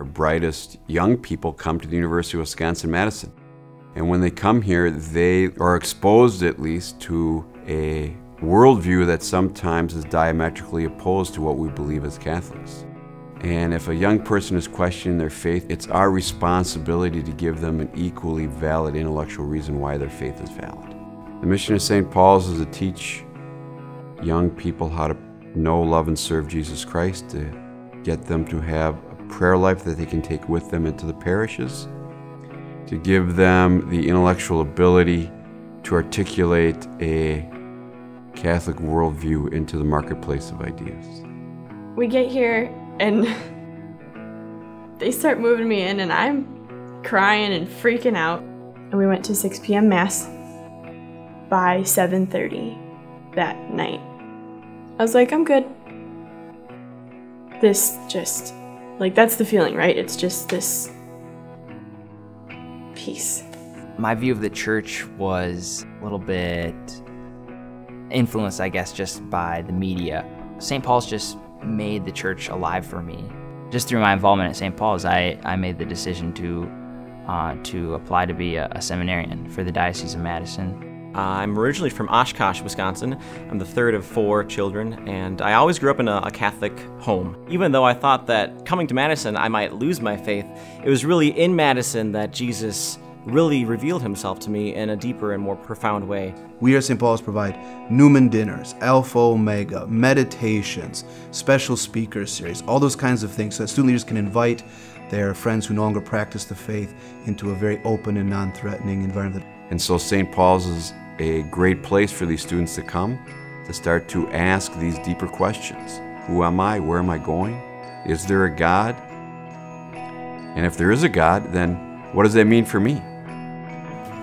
Our brightest young people come to the University of Wisconsin-Madison. And when they come here, they are exposed at least to a worldview that sometimes is diametrically opposed to what we believe as Catholics. And if a young person is questioning their faith, it's our responsibility to give them an equally valid intellectual reason why their faith is valid. The mission of St. Paul's is to teach young people how to know, love, and serve Jesus Christ, to get them to have a prayer life that they can take with them into the parishes, to give them the intellectual ability to articulate a Catholic worldview into the marketplace of ideas. We get here and they start moving me in and I'm crying and freaking out. And we went to 6 p.m. Mass by 7:30 that night. I was like, I'm good. This just, like, that's the feeling, right? It's just this peace. My view of the church was a little bit influenced, I guess, just by the media. St. Paul's just made the church alive for me. Just through my involvement at St. Paul's, I made the decision to apply to be a seminarian for the Diocese of Madison. I'm originally from Oshkosh, Wisconsin. I'm the third of 4 children, and I always grew up in a Catholic home. Even though I thought that coming to Madison I might lose my faith, it was really in Madison that Jesus really revealed himself to me in a deeper and more profound way. We at St. Paul's provide Newman dinners, Alpha Omega, meditations, special speaker series, all those kinds of things so that student leaders can invite their friends who no longer practice the faith into a very open and non-threatening environment. And so St. Paul's is a great place for these students to come, to start to ask these deeper questions. Who am I? Where am I going? Is there a God? And if there is a God, then what does that mean for me?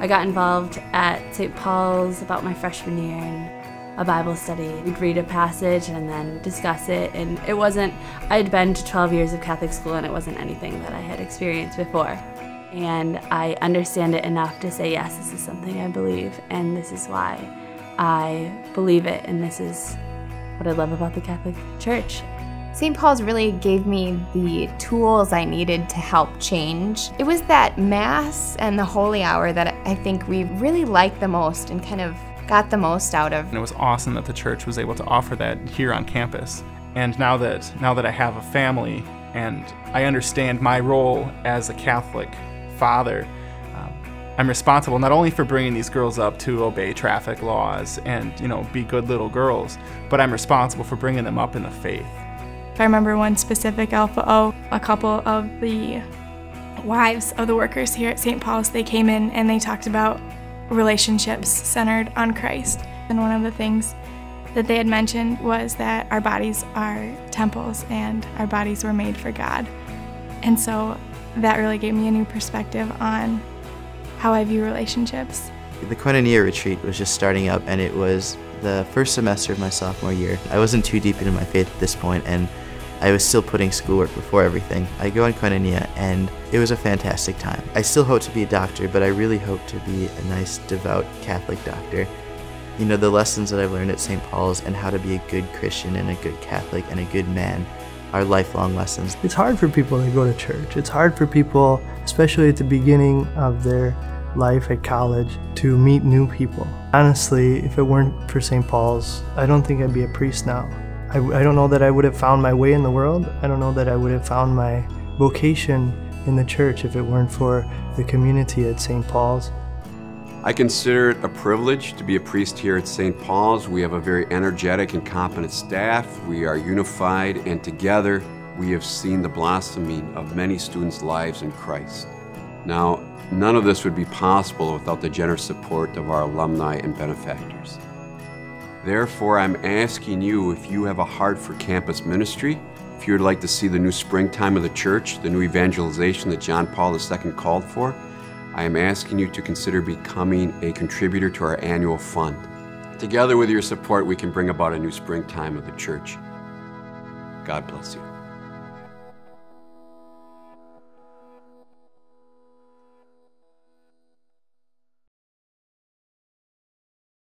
I got involved at St. Paul's about my freshman year in a Bible study. We'd read a passage and then discuss it, and it wasn't, I had been to 12 years of Catholic school and it wasn't anything that I had experienced before. And I understand it enough to say, yes, this is something I believe, and this is why I believe it, and this is what I love about the Catholic Church. St. Paul's really gave me the tools I needed to help change. It was that Mass and the Holy Hour that I think we really liked the most and kind of got the most out of. And it was awesome that the church was able to offer that here on campus. And now that I have a family and I understand my role as a Catholic father, I'm responsible not only for bringing these girls up to obey traffic laws and, be good little girls, but I'm responsible for bringing them up in the faith. I remember one specific Alpha O, a couple of the wives of the workers here at St. Paul's, they came in and they talked about relationships centered on Christ. And one of the things that they had mentioned was that our bodies are temples and our bodies were made for God. And so that really gave me a new perspective on how I view relationships. The Koinonia retreat was just starting up, and it was the first semester of my sophomore year. I wasn't too deep into my faith at this point, and I was still putting schoolwork before everything. I go on Koinonia, and it was a fantastic time. I still hope to be a doctor, but I really hope to be a nice, devout Catholic doctor. The lessons that I've learned at St. Paul's and how to be a good Christian and a good Catholic and a good man are lifelong lessons. It's hard for people to go to church. It's hard for people, especially at the beginning of their life at college, to meet new people. Honestly, if it weren't for St. Paul's, I don't think I'd be a priest now. I don't know that I would have found my way in the world. I don't know that I would have found my vocation in the church if it weren't for the community at St. Paul's. I consider it a privilege to be a priest here at St. Paul's. We have a very energetic and competent staff. We are unified, and together we have seen the blossoming of many students' lives in Christ. Now, none of this would be possible without the generous support of our alumni and benefactors. Therefore, I'm asking you, if you have a heart for campus ministry, if you would like to see the new springtime of the church, the new evangelization that John Paul II called for, I am asking you to consider becoming a contributor to our annual fund. Together with your support, we can bring about a new springtime of the church. God bless you.